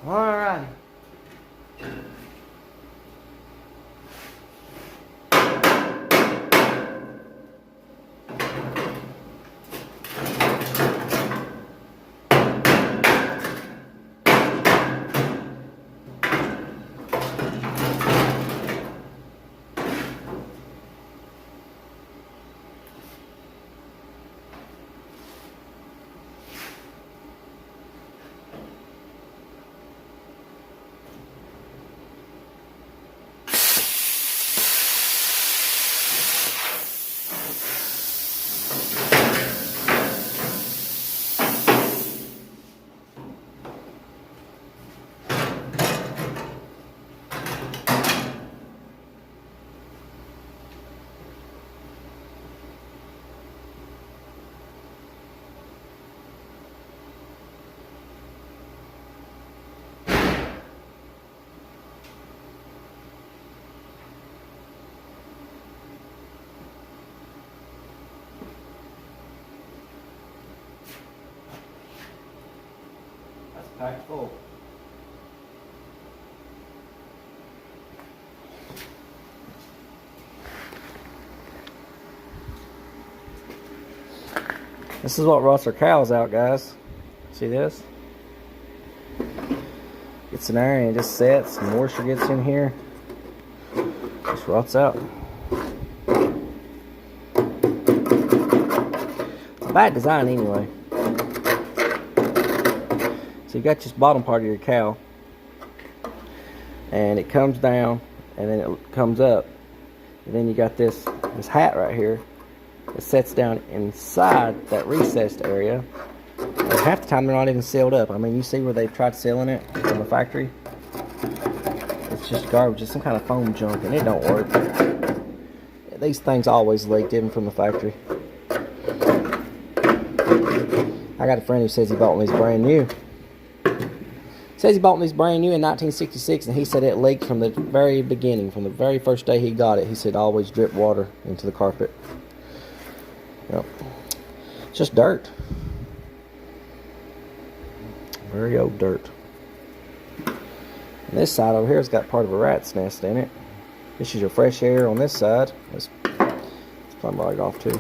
Alrighty. Packed full. This is what rots our cows out, guys. See this? Gets in there and it just sets, and moisture gets in here. Just rots out. It's a bad design anyway. So you got this bottom part of your cow, and it comes down, and then it comes up, and then you got this hat right here that sets down inside that recessed area. And half the time they're not even sealed up. I mean, you see where they've tried sealing it from the factory? It's just garbage. It's some kind of foam junk, and it don't work. These things always leaked even from the factory. I got a friend who says he bought one of these brand new. Says he bought these brand new in 1966, and he said it leaked from the very beginning, from the very first day he got it. He said always drip water into the carpet. Yep. It's just dirt. Very old dirt. And this side over here has got part of a rat's nest in it. This is your fresh air on this side. Let's plumb right off too.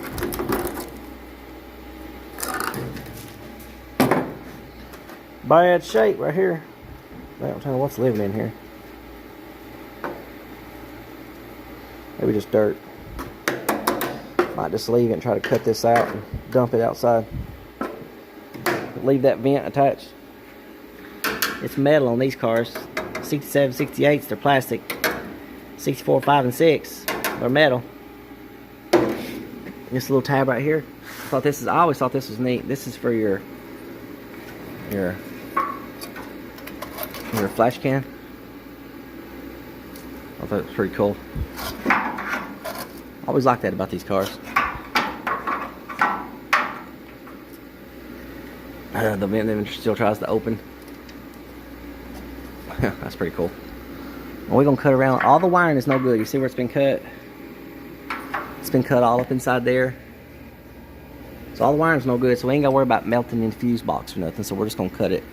Bad shape right here. I don't know what's living in here. Maybe just dirt. Might just leave it and try to cut this out and dump it outside. Leave that vent attached. It's metal on these cars. 67, 68s, they're plastic. 64, 5, and 6, they're metal. This little tab right here. I always thought this was neat. This is for your flash can. I thought it was pretty cool. I always liked that about these cars. The vent then still tries to open. That's pretty cool. We're gonna cut around. All the wiring is no good. You see where it's been cut? It's been cut all up inside there. So all the wiring's no good. So we ain't gotta worry about melting in the fuse box or nothing. So we're just gonna cut it.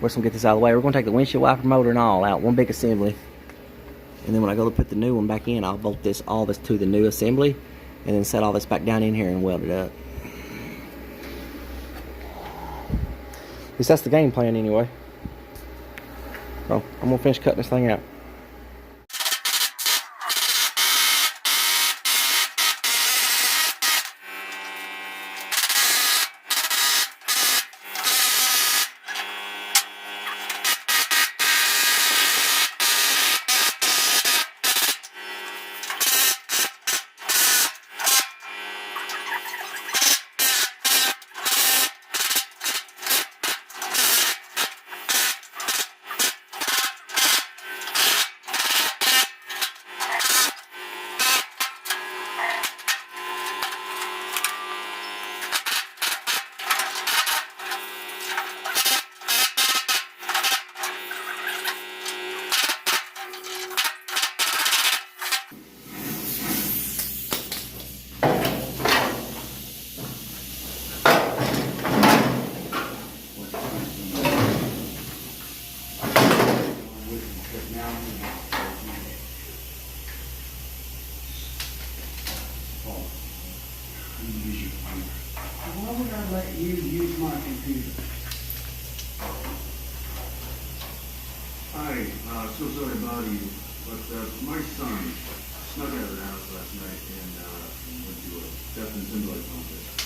We're just gonna get this out of the way. We're gonna take the windshield wiper motor and all out, one big assembly. And then when I go to put the new one back in, I'll bolt all this to the new assembly, and then set all this back down in here and weld it up. At least that's the game plan anyway. So I'm gonna finish cutting this thing out. I let you use my computer? Hi, so sorry to bother you, but my son snuck out of the house last night and went to a deaf and symbolic contest.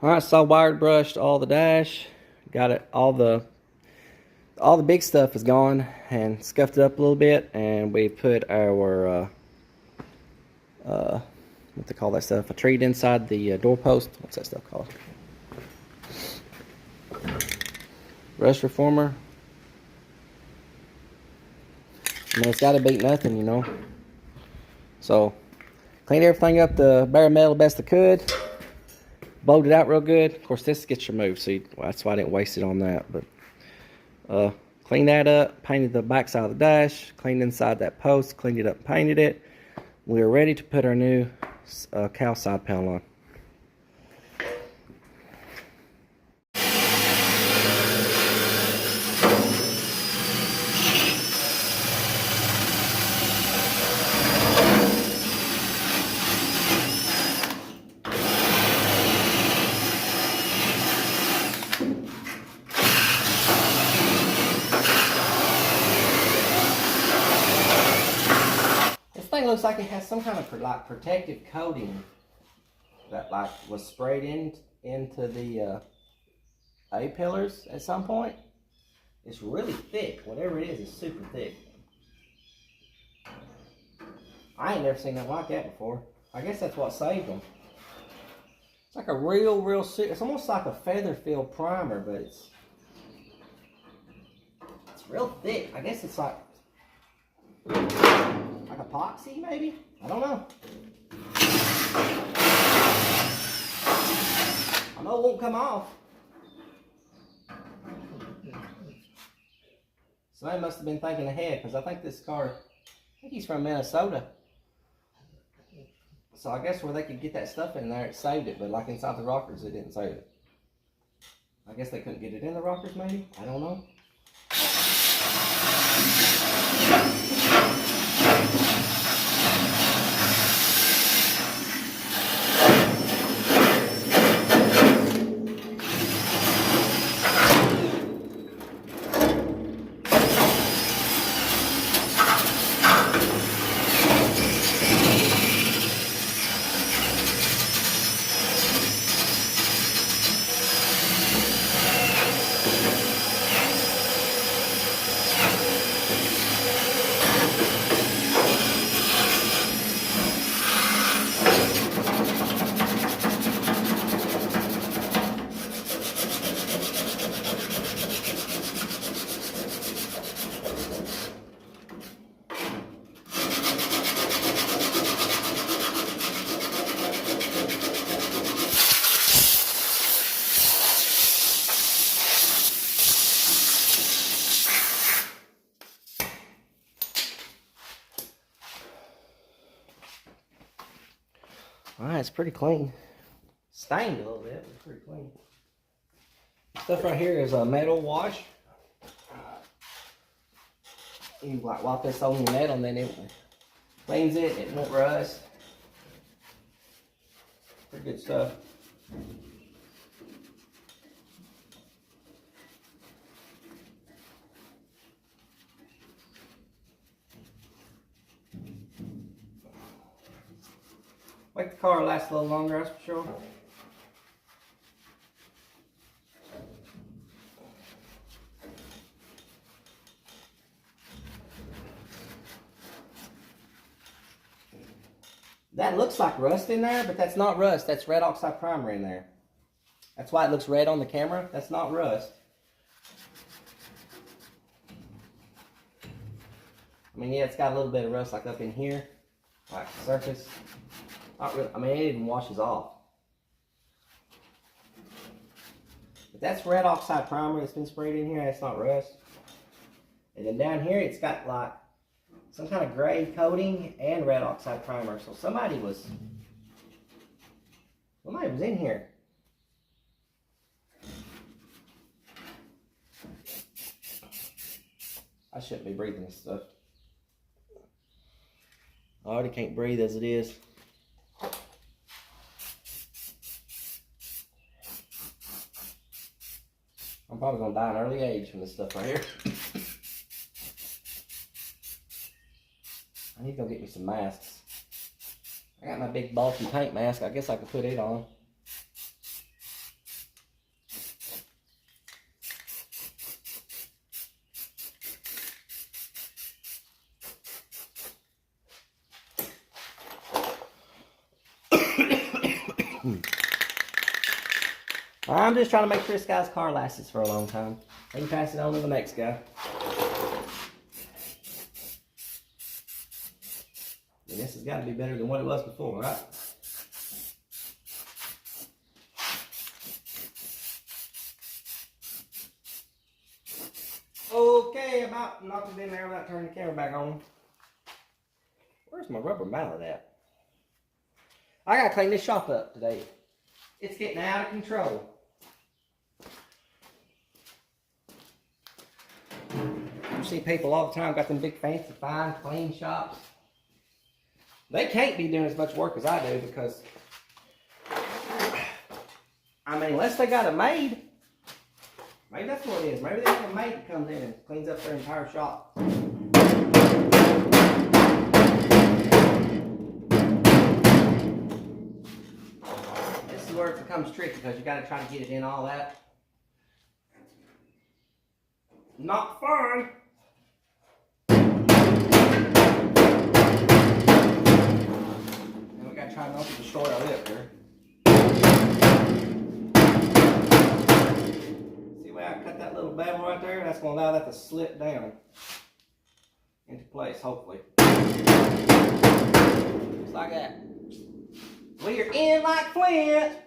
Alright, so I wired brushed all the dash. Got it, all the big stuff is gone and scuffed it up a little bit, and we put our what they call that stuff, a treat inside the doorpost. What's that stuff called? Rust reformer. I mean, it's got to beat nothing, you know. So cleaned everything up the bare metal best I could. Bowed it out real good. Of course, this gets removed, so that's why I didn't waste it on that. But cleaned that up, painted the back side of the dash, cleaned inside that post, cleaned it up and painted it. We are ready to put our new Cowl side panel on. Looks like it has some kind of like protective coating that like was sprayed into the A-pillars at some point. It's really thick. Whatever it is super thick. I ain't never seen nothing like that before. I guess that's what saved them. It's like a real it's almost like a feather filled primer, but it's real thick. I guess it's like epoxy, maybe? I don't know. I know it won't come off. Somebody must have been thinking ahead, because I think this car, I think he's from Minnesota. So I guess where they could get that stuff in there, it saved it, but like inside the rockers, it didn't save it. I guess they couldn't get it in the rockers, maybe? I don't know. Alright, it's pretty clean. Stained a little bit, but it's pretty clean. Stuff right here is a metal wash. You like wipe this on your metal and then it cleans it, it won't rust. Pretty good stuff. Make the car last a little longer, that's for sure. That looks like rust in there, but that's not rust. That's red oxide primer in there. That's why it looks red on the camera. That's not rust. I mean, yeah, it's got a little bit of rust like up in here, like the surface. Not really, I mean, it even washes off. But that's red oxide primer that's been sprayed in here. That's not rust. And then down here, it's got like some kind of gray coating and red oxide primer. So somebody was in here. I shouldn't be breathing this stuff. I already can't breathe as it is. I'm probably gonna die at an early age from this stuff right here. I need to go get me some masks. I got my big bulky paint mask. I guess I could put it on. I'm just trying to make sure this guy's car lasts for a long time. I can pass it on to the next guy. And this has got to be better than what it was before, right? Okay, about knocked it in there without turning the camera back on. Where's my rubber mallet at? I gotta clean this shop up today. It's getting out of control. You see people all the time got them big fancy fine clean shops. They can't be doing as much work as I do because, I mean, unless they got a maid. Maybe that's what it is. Maybe they have a maid that comes in and cleans up their entire shop. This is where it becomes tricky because you got to try to get it in all that. Not fun. And we got to try not to destroy our lip here. See where I cut that little bevel right there? That's going to allow that to slip down into place, hopefully. Just like that. We're in like Flint.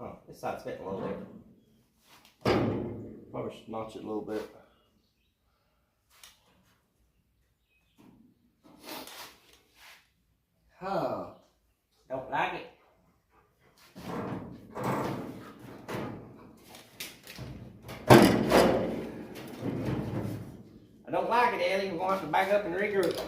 Oh, this side's fitting a little bit. Probably should notch it a little bit. Oh, don't like it. I don't like it, Ellie. We're going to have to back up and regroup.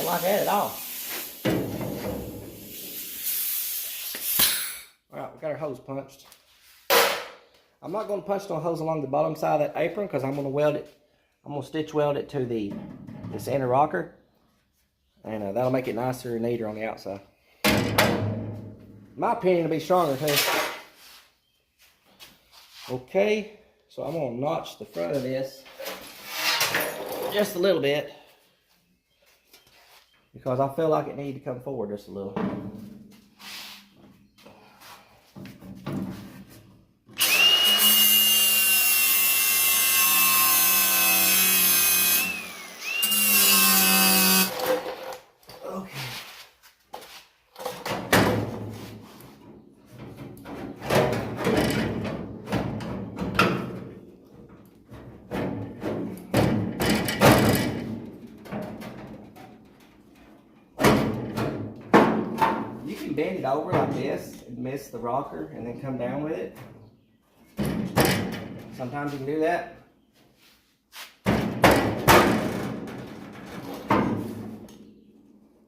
like that at all. Alright, we got our hose punched. I'm not going to punch no holes along the bottom side of that apron because I'm going to weld it. I'm going to stitch weld it to this inner rocker. And that'll make it nicer and neater on the outside. In my opinion, it'll be stronger too. Okay, so I'm going to notch the front of this just a little bit because I feel like it needs to come forward just a little. Bend it over like this and miss the rocker and then come down with it. Sometimes you can do that.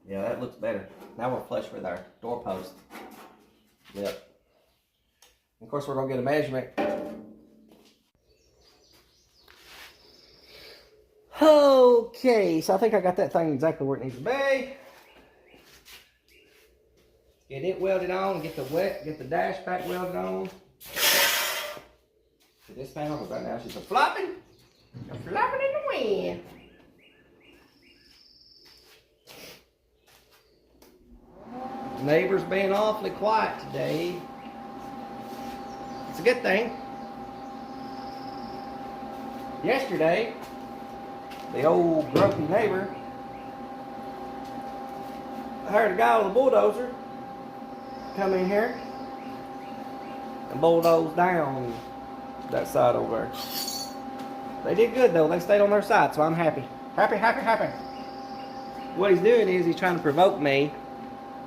Yeah, that looks better. Now we're flush with our doorpost lip. Of course, we're going to get a measurement. Okay, so I think I got that thing exactly where it needs to be. Get it welded on, get the dash back welded on. Get this panel, because right now she's flopping. Flopping in the wind. Neighbors being awfully quiet today. It's a good thing. Yesterday, the old grumpy neighbor, I heard a guy with a bulldozer come in here and bulldoze down that side over there. They did good though. They stayed on their side, so I'm happy. Happy, happy, happy. What he's doing is he's trying to provoke me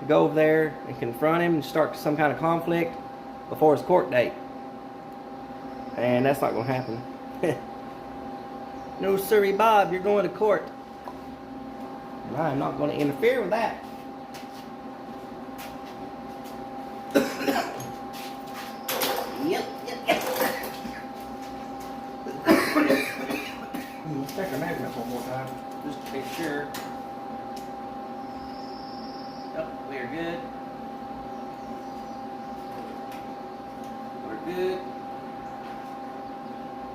to go over there and confront him and start some kind of conflict before his court date. And that's not going to happen. No sirree, Bob, you're going to court. And I'm not going to interfere with that. Yep. Let's check our measurements one more time, just to be sure. Oh, we are good. We're good.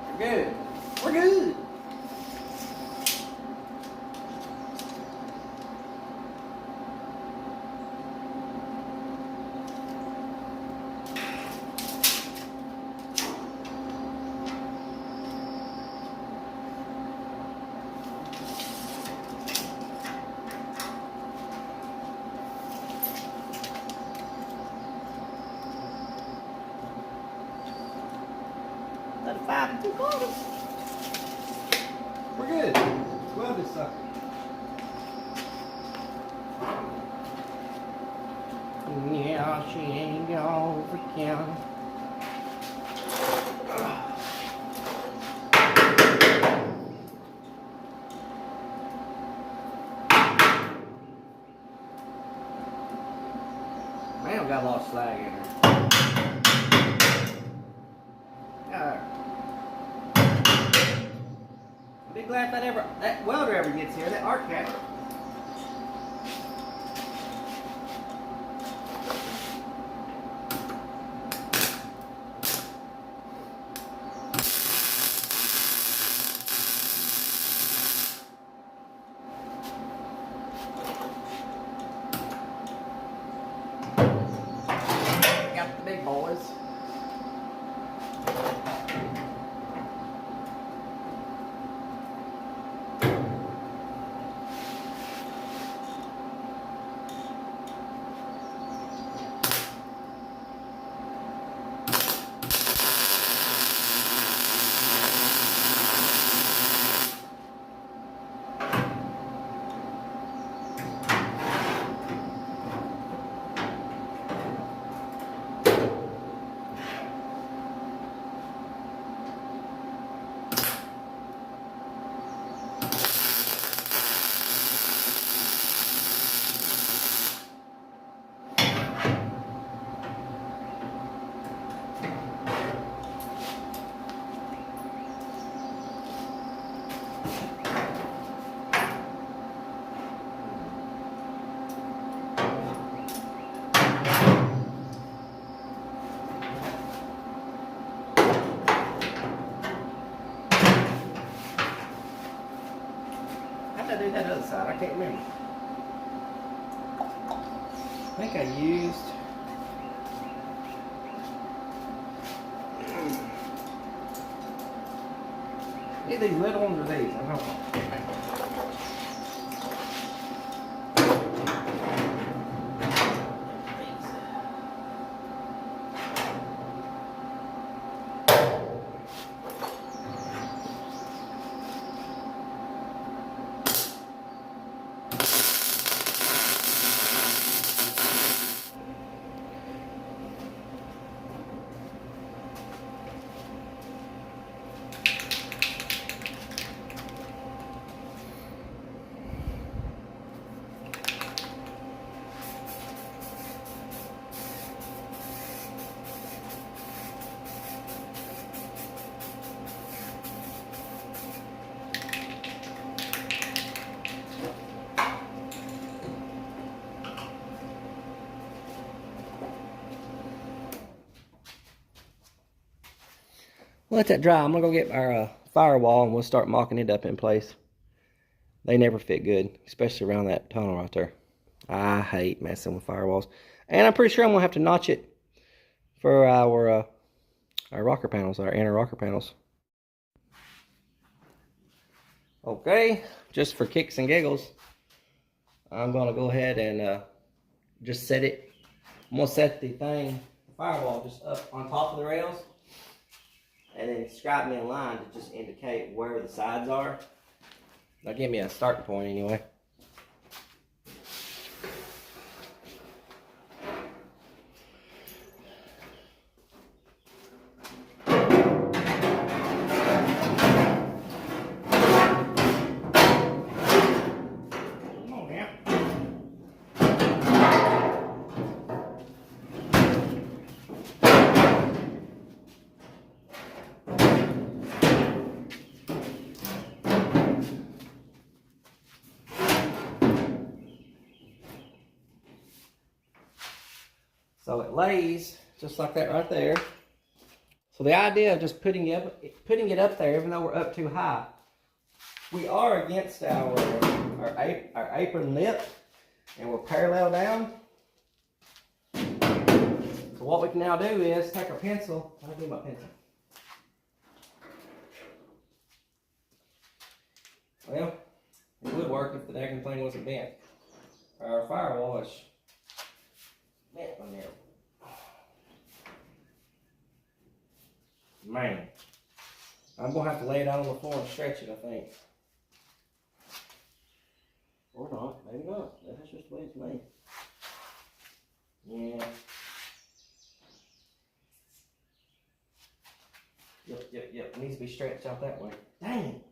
We're good. We're good. Another 5 2/4. We're good. Weld this sucker. Yeah, she ain't gonna count. Man, we got a lot of slag in there. Be glad that welder ever gets here, that arc cap. Got the big boys. How did I do that other side? I can't remember. I think I used... Either these little ones or these. I don't know. Let that dry. I'm gonna go get our firewall and we'll start mocking it up in place. They never fit good, especially around that tunnel right there. I hate messing with firewalls. And I'm pretty sure I'm gonna have to notch it for our rocker panels, our inner rocker panels. Okay, just for kicks and giggles, I'm gonna go ahead and just set it. I'm gonna set the firewall just up on top of the rails. And then scribe me a line to just indicate where the sides are. That'll give me a starting point anyway. So it lays just like that right there. So the idea of just putting it up there, even though we're up too high, we are against our apron lip, and we're parallel down. So what we can now do is take our pencil. I'll do my pencil. Well, it would work if the daggone thing wasn't bent. Our firewall is bent on there. Man, I'm gonna have to lay it out on the floor and stretch it, I think. Or not, maybe not. That's just the way it's made. Yeah. Yep. It needs to be stretched out that way. Dang it.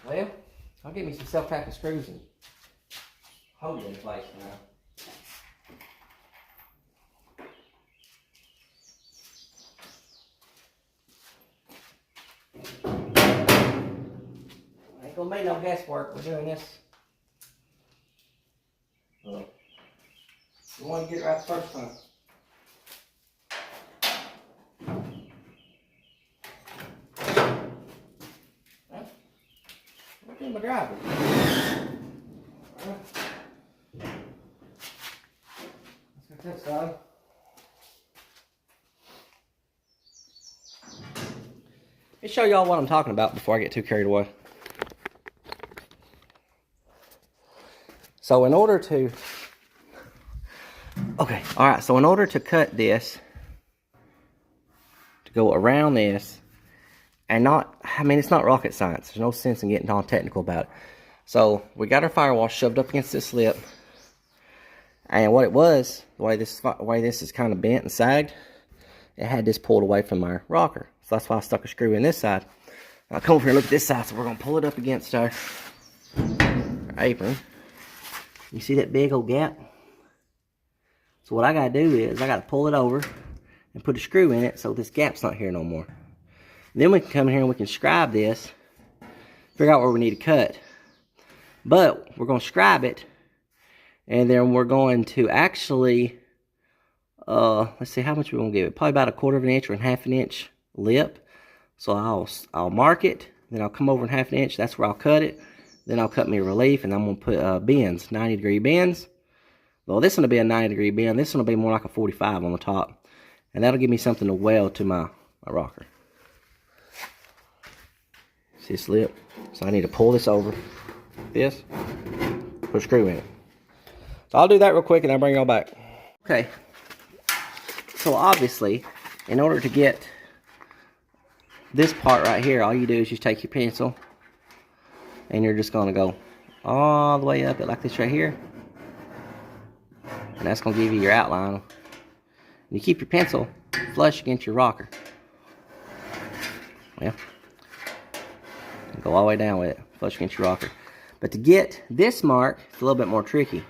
Well, I'll get me some self-tapping screws and hold it in place now. Ain't gonna be no guesswork. We're doing this. We want to get it right the first time. Look at my driver. Let's get this side. Let me show y'all what I'm talking about before I get too carried away. So in order to, so in order to cut this, to go around this, and it's not rocket science. There's no sense in getting all technical about it. So we got our firewall shoved up against this lip, and what it was, the way this is kind of bent and sagged, it had this pulled away from our rocker. So that's why I stuck a screw in this side. Now come over here and look at this side. So we're gonna pull it up against our apron. You see that big old gap? So what I gotta do is I gotta pull it over and put a screw in it so this gap's not here no more. And then we can come in here and we can scribe this, figure out where we need to cut. But we're going to scribe it, and then we're going to actually, let's see, how much we're going to give it? Probably about 1/4 inch or 1/2 inch lip. So I'll mark it, then I'll come over 1/2 inch. That's where I'll cut it. Then I'll cut me a relief, and I'm going to put bends, 90-degree bends. Well, this one will be a 90-degree bend. This one will be more like a 45 on the top. And that'll give me something to weld to my rocker. See this lip? So I need to pull this over. This. Put a screw in it. So I'll do that real quick and I'll bring y'all back. Okay. So obviously, in order to get this part right here, all you do is just take your pencil and you're just going to go all the way up it like this right here. And that's going to give you your outline. And you keep your pencil flush against your rocker. Yeah. Go all the way down with it, flush against your rocker. But to get this mark, it's a little bit more tricky.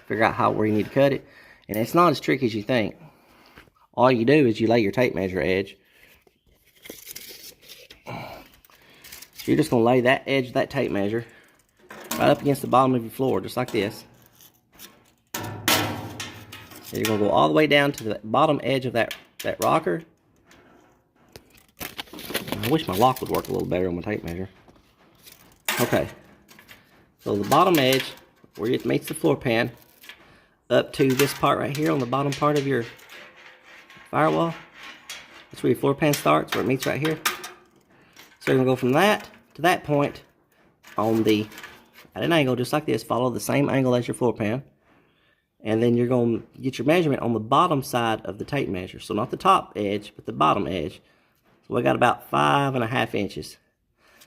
Figure out where you need to cut it. And it's not as tricky as you think. All you do is you lay your tape measure edge. So you're just going to lay that edge of that tape measure right up against the bottom of your floor, just like this. And you're going to go all the way down to the bottom edge of that rocker. I wish my lock would work a little better on my tape measure. Okay. So the bottom edge, where it meets the floor pan, up to this part right here on the bottom part of your firewall. That's where your floor pan starts, where it meets right here. So you're going to go from that to that point at an angle just like this. Follow the same angle as your floor pan. And then you're going to get your measurement on the bottom side of the tape measure. So not the top edge, but the bottom edge. So we got about 5.5 inches.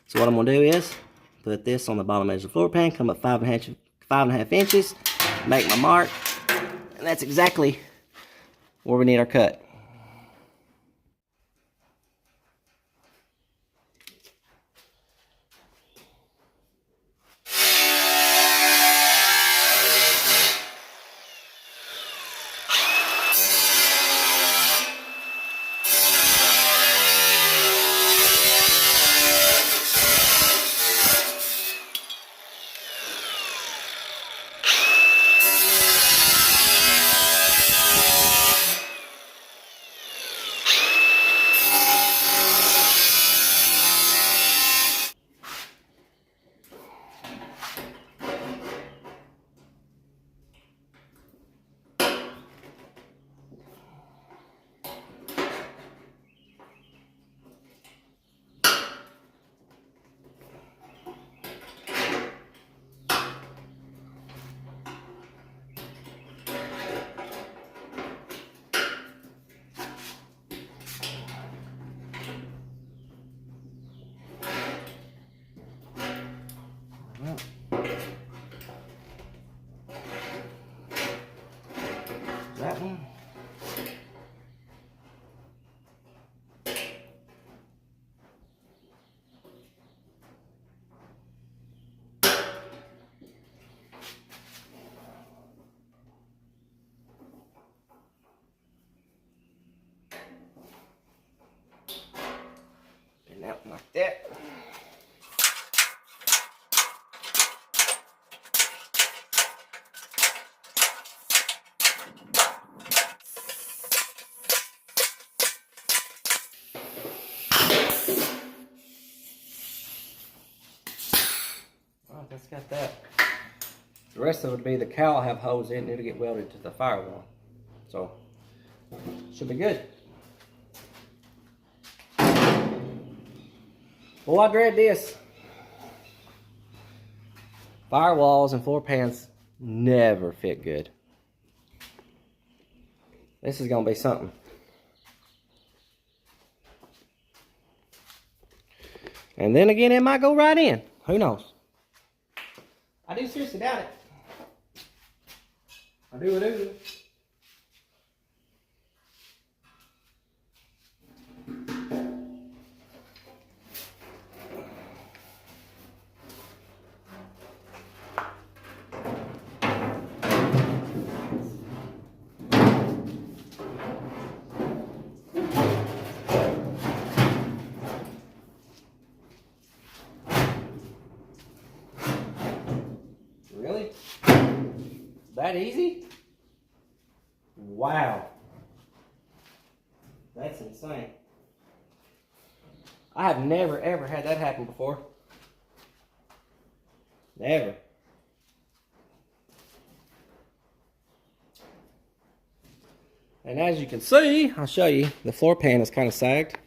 So what I'm going to do is put this on the bottom edge of the floor pan, come up 5.5 inches, make my mark, and that's exactly where we need our cut. That one. And that one like that. That's got that. The rest of it would be the cowl have holes in it. It'll get welded to the firewall. So, should be good. Well, I dread this. Firewalls and floor pans never fit good. This is going to be something. And then again, it might go right in. Who knows? I do seriously doubt it. I do. That easy? Wow. That's insane. I have never ever had that happen before. Never. And as you can see, I'll show you, the floor pan is kind of sagged.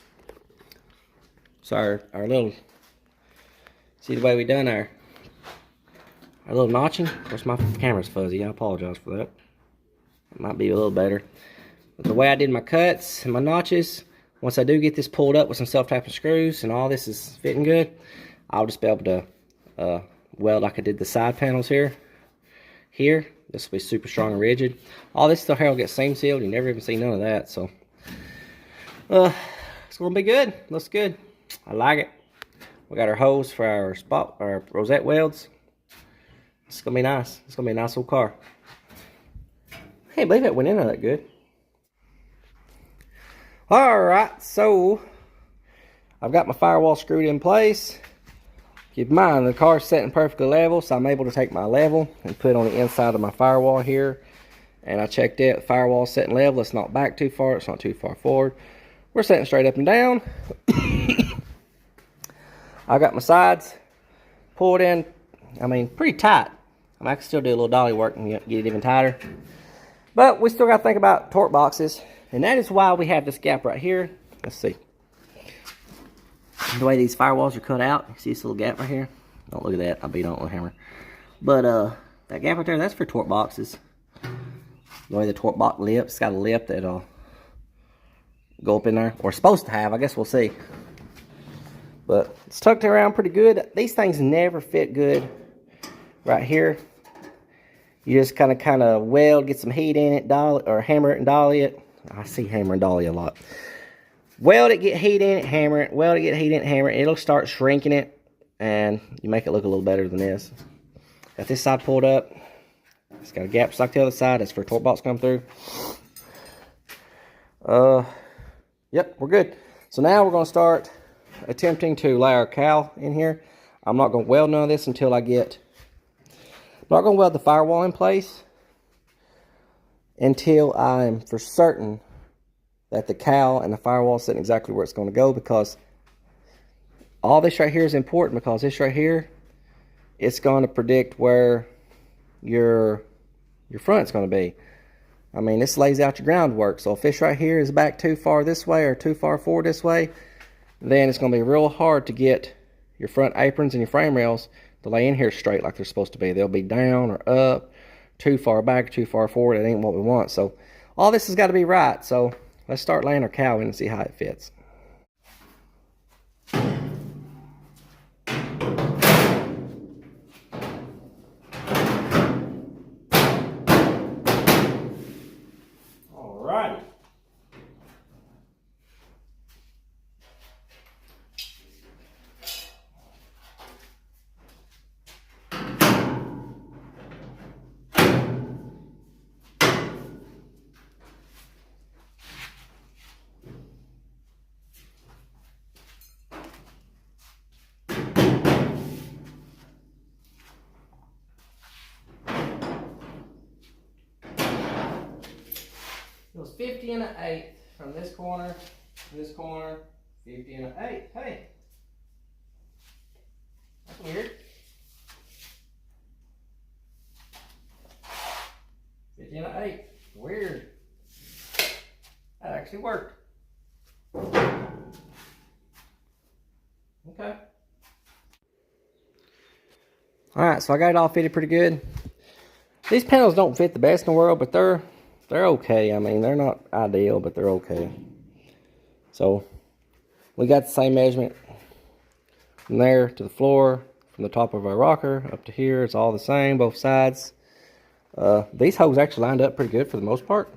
So our little, see the way we done our little notching? Of course my camera's fuzzy, I apologize for that. It might be a little better. But the way I did my cuts and my notches, once I do get this pulled up with some self-tapping screws and all this is fitting good, I'll just be able to weld like I did the side panels here. This will be super strong and rigid. All this stuff here will get seam sealed. You never even see none of that. So, it's gonna be good. Looks good. I like it. We got our hose for our rosette welds. It's gonna be nice. It's gonna be a nice little car. I can't believe it went in that good. Alright, so I've got my firewall screwed in place. Keep in mind, the car's setting perfectly level, so I'm able to take my level and put it on the inside of my firewall here. And I checked it, the firewall setting level, it's not back too far, it's not too far forward. We're setting straight up and down. I got my sides pulled in, I mean, pretty tight. I can still do a little dolly work and get it even tighter. But we still got to think about torque boxes. And that is why we have this gap right here. Let's see. The way these firewalls are cut out, you see this little gap right here? Don't look at that, I beat on it with a hammer. But that gap right there, that's for torque boxes. The way the torque box lips, it's got a lip that'll go up in there. Or supposed to have, I guess we'll see. But it's tucked around pretty good. These things never fit good right here. You just kind of weld, get some heat in it, dolly, or hammer it and dolly it. I see hammer and dolly a lot. Weld it, get heat in it, hammer it. Weld it, get heat in it, hammer it. It'll start shrinking it, and you make it look a little better than this. Got this side pulled up. It's got a gap just like the other side. That's for torque box come through. Yep, we're good. So now we're going to start attempting to lay our cowl in here. I'm not going to weld none of this until I get... I'm not going to weld the firewall in place until I'm for certain that the cowl and the firewall is sitting exactly where it's going to go, because all this right here is important, because this right here, it's going to predict where your front's going to be. I mean, this lays out your groundwork. So if this right here is back too far this way or too far forward this way, then it's going to be real hard to get your front aprons and your frame rails to lay in here straight like they're supposed to be. They'll be down or up, too far back, too far forward. It ain't what we want. So all this has got to be right. So let's start laying our cowl in and see how it fits. Alrighty. It was 50 and an eighth from this corner to this corner, 50 and an eighth. Hey, that's weird. 50 and an eighth. Weird. That actually worked. Okay. Alright, so I got it all fitted pretty good. These panels don't fit the best in the world, but they're okay. I mean, they're not ideal, but they're okay. So we got the same measurement from there to the floor, from the top of our rocker up to here. It's all the same, both sides. These hoses actually lined up pretty good for the most part.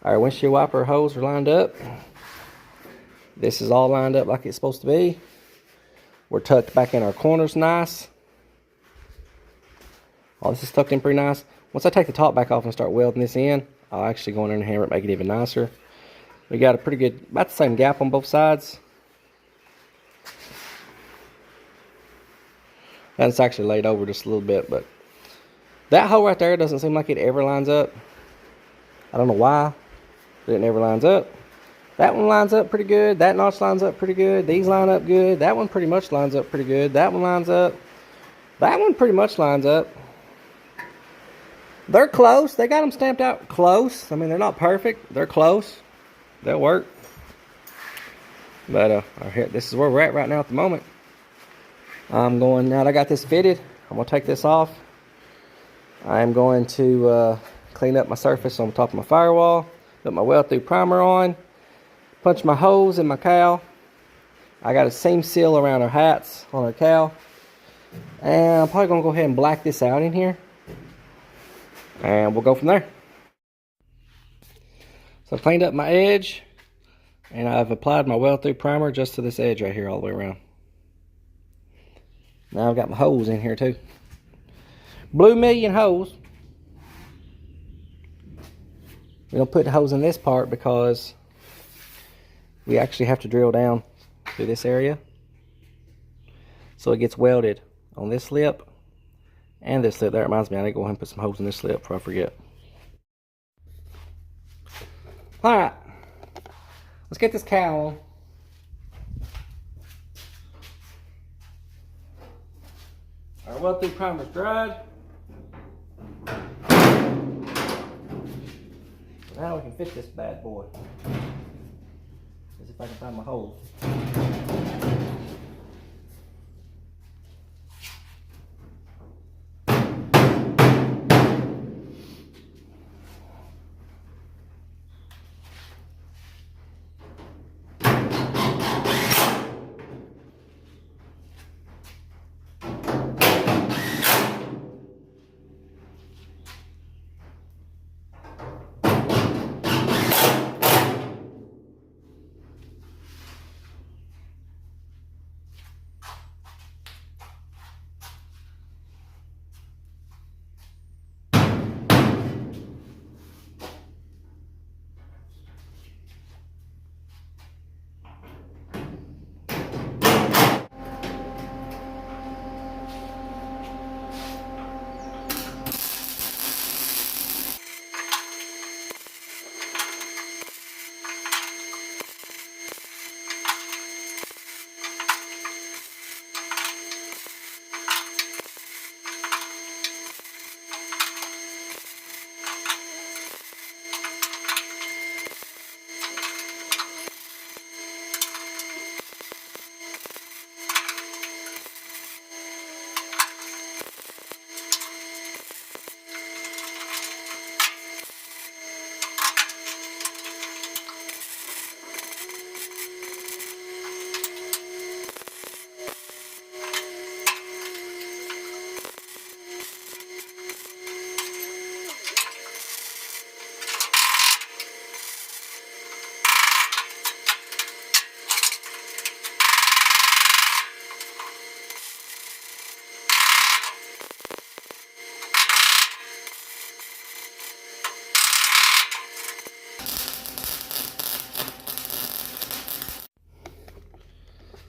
Our windshield wiper hose are lined up. This is all lined up like it's supposed to be. We're tucked back in our corners nice. All this is tucked in pretty nice. Once I take the top back off and start welding this in, I'll actually go in there and hammer it, make it even nicer. We got a pretty good, about the same gap on both sides. And it's actually laid over just a little bit, but That hole right there doesn't seem like it ever lines up. I don't know why, but it never lines up. That one lines up pretty good. That notch lines up pretty good. These line up good. That one pretty much lines up pretty good. That one lines up. That one pretty much lines up. They're close. They got them stamped out close. I mean, they're not perfect. They're close. They'll work. But this is where we're at right now at the moment. I'm going, now that I got this fitted, I'm going to take this off. I'm going to clean up my surface on the top of my firewall. Put my weld-through primer on. Punch my holes in my cowl. I got a seam seal around our hats on our cowl. And I'm probably going to go ahead and black this out in here. And we'll go from there. So I cleaned up my edge. And I've applied my weld-through primer just to this edge right here all the way around. Now I've got my holes in here too. Blue Million hose. We don't put the hose in this part because we actually have to drill down through this area. So it gets welded on this lip and this lip. That reminds me, I need to go ahead and put some holes in this lip before I forget. Alright. Let's get this cowl. Our weld-through primer's dried. Now we can fit this bad boy. Let's see if I can find my hole.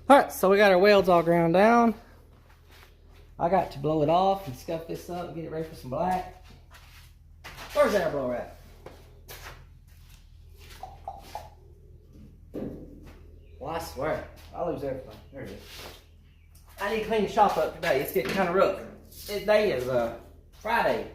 Alright, so we got our welds all ground down. I got to blow it off and scuff this up and get it ready for some black. Where's our blower at? Well, I swear, I lose everything. There it is. I need to clean the shop up today. It's getting kind of rough. Today is Friday.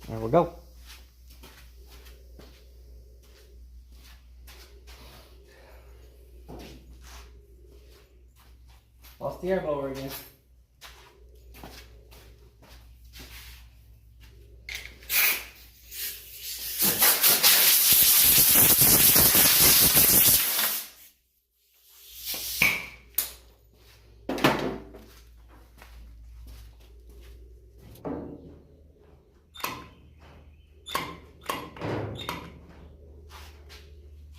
There we go. Lost the air blower again.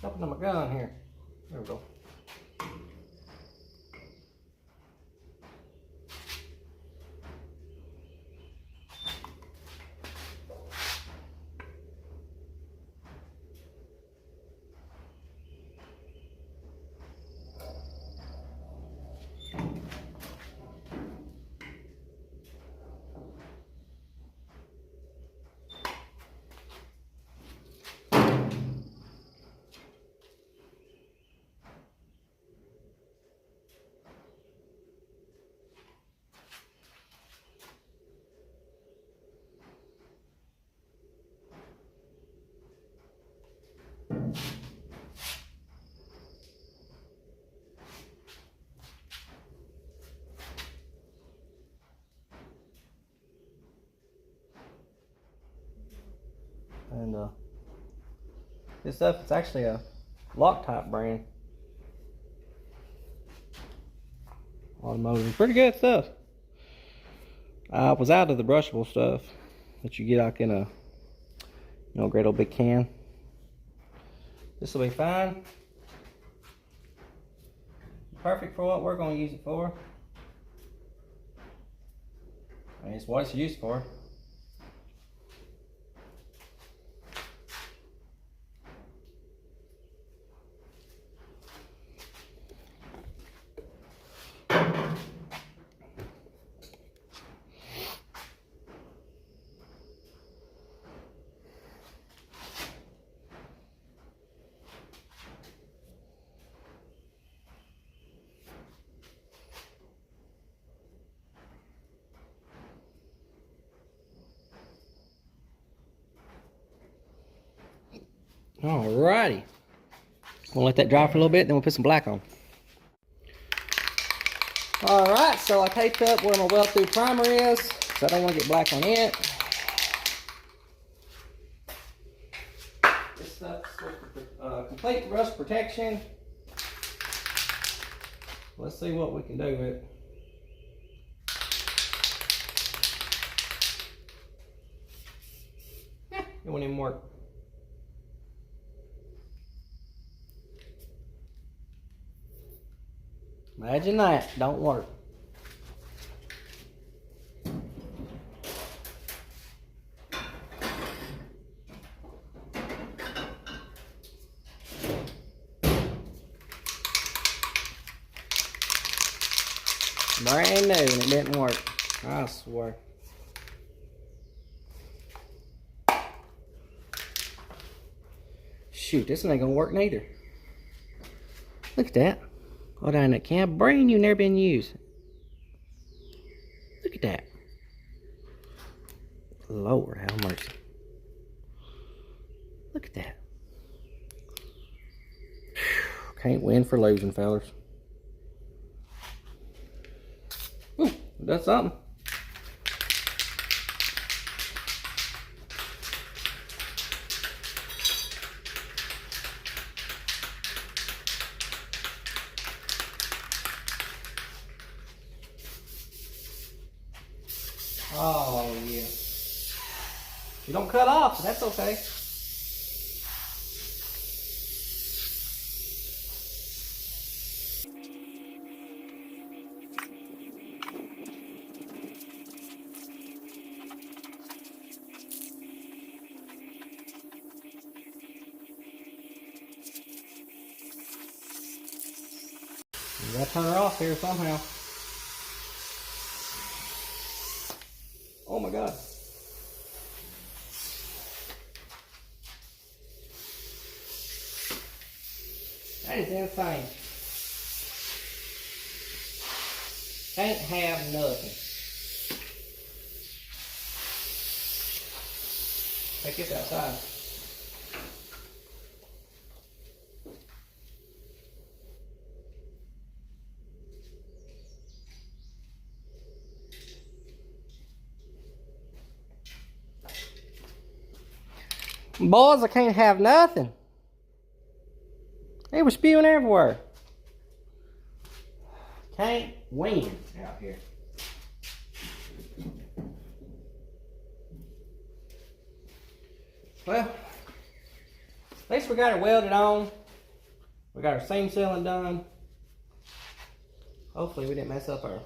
Jumping on my gun here. There we go. And this stuff, it's actually a Loctite brand. Automotive, pretty good stuff. I was out of the brushable stuff that you get like in a, great old big can. This will be fine. Perfect for what we're going to use it for. I mean, it's what it's used for. Alrighty. We'll let that dry for a little bit, then we'll put some black on. Alright, so I taped up where my weld-through primer is, so I don't want to get black on it. This stuff's for complete rust protection. Let's see what we can do with it. Yeah, it won't even work. Imagine that, don't work. Brand new and it didn't work, I swear. Shoot, this one ain't gonna work neither. Look at that. Hold on, that can brand new, never been used. Look at that. Lord have mercy. Look at that. Whew, can't win for losing, fellas. Ooh, that's something. Oh, yeah. You don't cut off, so that's okay. You gotta turn her off here somehow. Oh my God. That is insane. Can't have nothing. Take this outside. Boys, I can't have nothing. They were spewing everywhere. Can't win out here. Well, at least we got it welded on. We got our seam sealing done. Hopefully we didn't mess up our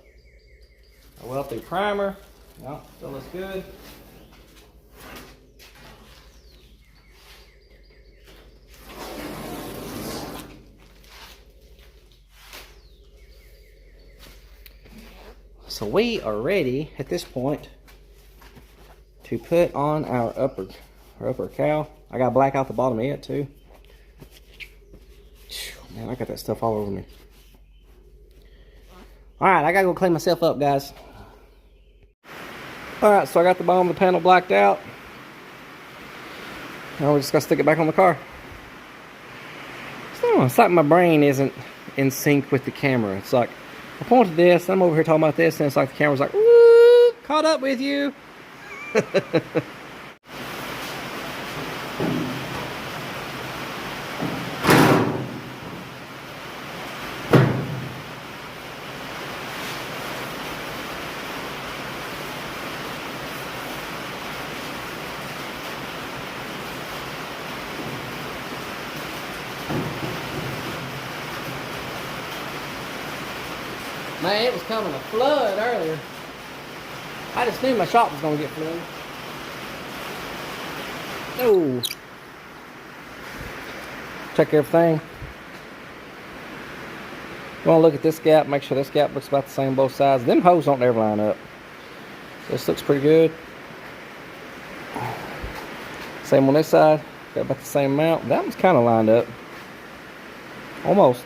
weld through primer. No, still looks good. So we are ready at this point to put on our upper cowl. I got black out the bottom of it too. Man, I got that stuff all over me. Alright, I gotta go clean myself up, guys. Alright, so I got the bottom of the panel blacked out. Now we just gotta stick it back on the car. So it's like my brain isn't in sync with the camera. It's like I point to this, I'm over here talking about this, and it's like the camera's like, woo, caught up with you. Man, it was coming a flood earlier. I just knew my shop was going to get flooded. Oh. Check everything. You want to look at this gap, make sure this gap looks about the same both sides. Them holes don't ever line up. This looks pretty good. Same on this side. Got about the same amount. That one's kind of lined up. Almost.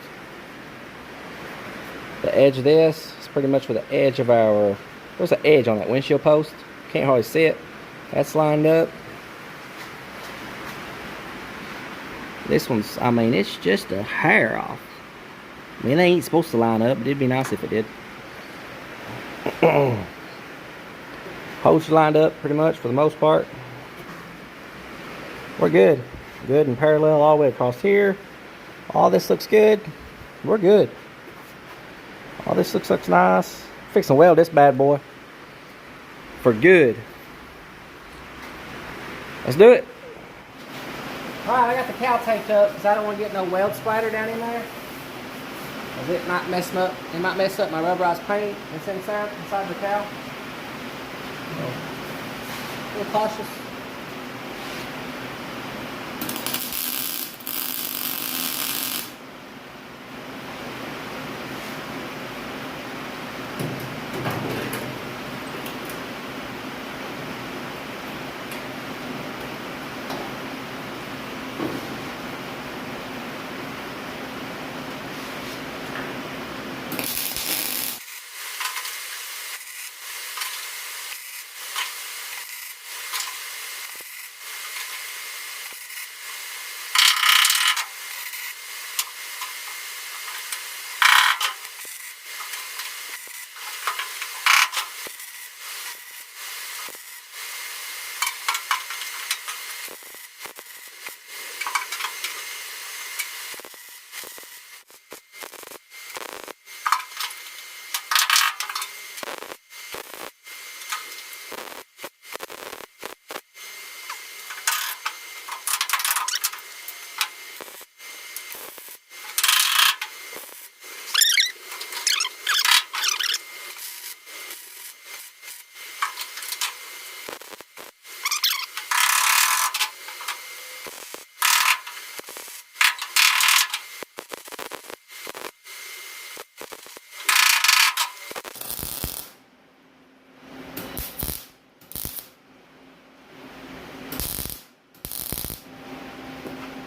The edge of this is pretty much with the edge of our, there's an edge on that windshield post. Can't hardly see it. That's lined up. This one's, I mean, it's just a hair off. I mean, they ain't supposed to line up, but it'd be nice if it did. Posts lined up pretty much for the most part. We're good. Good and parallel all the way across here. All this looks good. We're good. All this looks nice. Fixing to weld this bad boy for good. Let's do it. Alright, I got the cowl taped up because I don't want to get no weld splatter down in there. Because it might mess up. It might mess up my rubberized paint that's inside the cowl. So, a little cautious.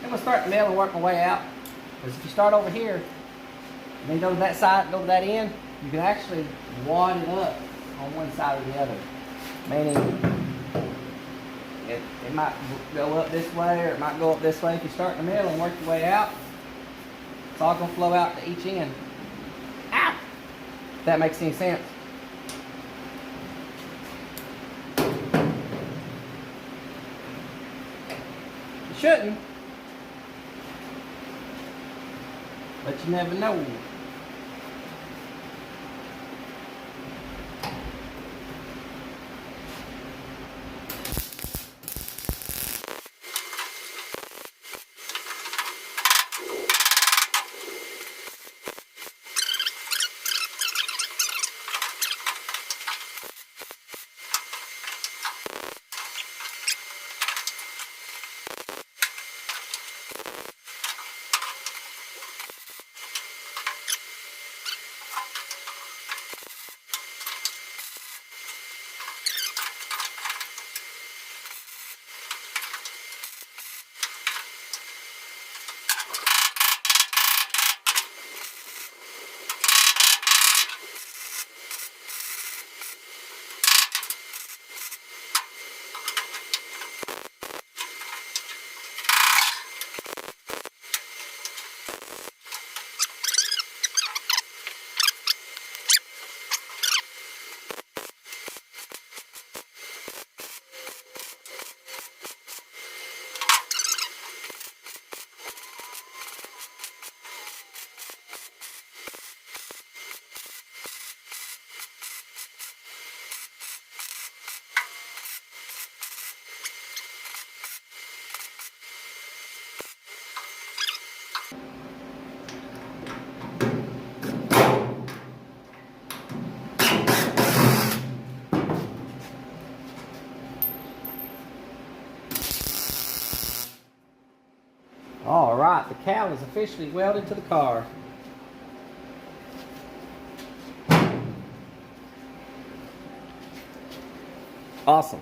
I'm gonna start the mill and work my way out. Because if you start over here, and then go to that side, go to that end, you can actually wad it up on one side or the other. Meaning, it might go up this way or it might go up this way. If you start in the middle and work your way out, it's all gonna flow out to each end. Ow! If that makes any sense. shouldn't. But you never know. All right, the cowl is officially welded to the car. Awesome.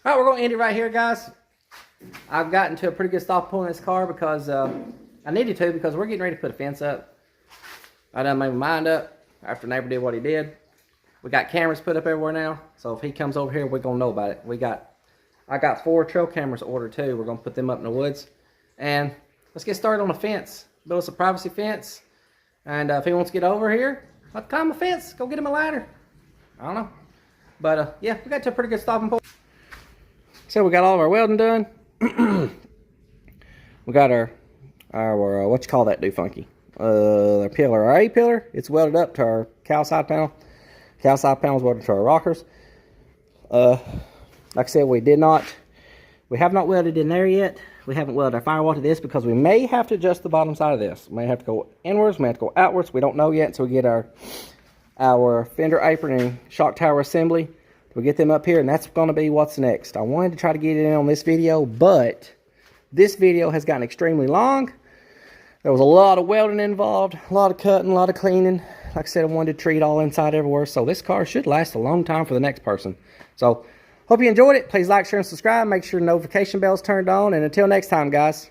All right, we're going to end it right here, guys. I've gotten to a pretty good stop point in this car because I needed to, because we're getting ready to put a fence up. I done made my mind up after neighbor did what he did. We got cameras put up everywhere now, so if he comes over here, we're going to know about it. I got 4 trail cameras ordered too. We're going to put them up in the woods. And let's get started on the fence. Build us a privacy fence. And if he wants to get over here, I'll climb a fence. Go get him a ladder. I don't know. But yeah, we got to a pretty good stopping point. So we got all of our welding done. We got our what you call that dude, Funky? Our pillar, our A pillar. It's welded up to our cowl side panel. Cowl side panel is welded to our rockers. Like I said, we have not welded in there yet. We haven't welded our firewall to this because we may have to adjust the bottom side of this. We may have to go inwards, we may have to go outwards. We don't know yet until we get our fender apron and shock tower assembly. We get them up here, and that's going to be what's next. I wanted to try to get it in on this video, but this video has gotten extremely long. There was a lot of welding involved, a lot of cutting, a lot of cleaning. Like I said, I wanted to treat all inside everywhere, so this car should last a long time for the next person. So, hope you enjoyed it. Please like, share, and subscribe. Make sure the notification bell is turned on, and until next time, guys.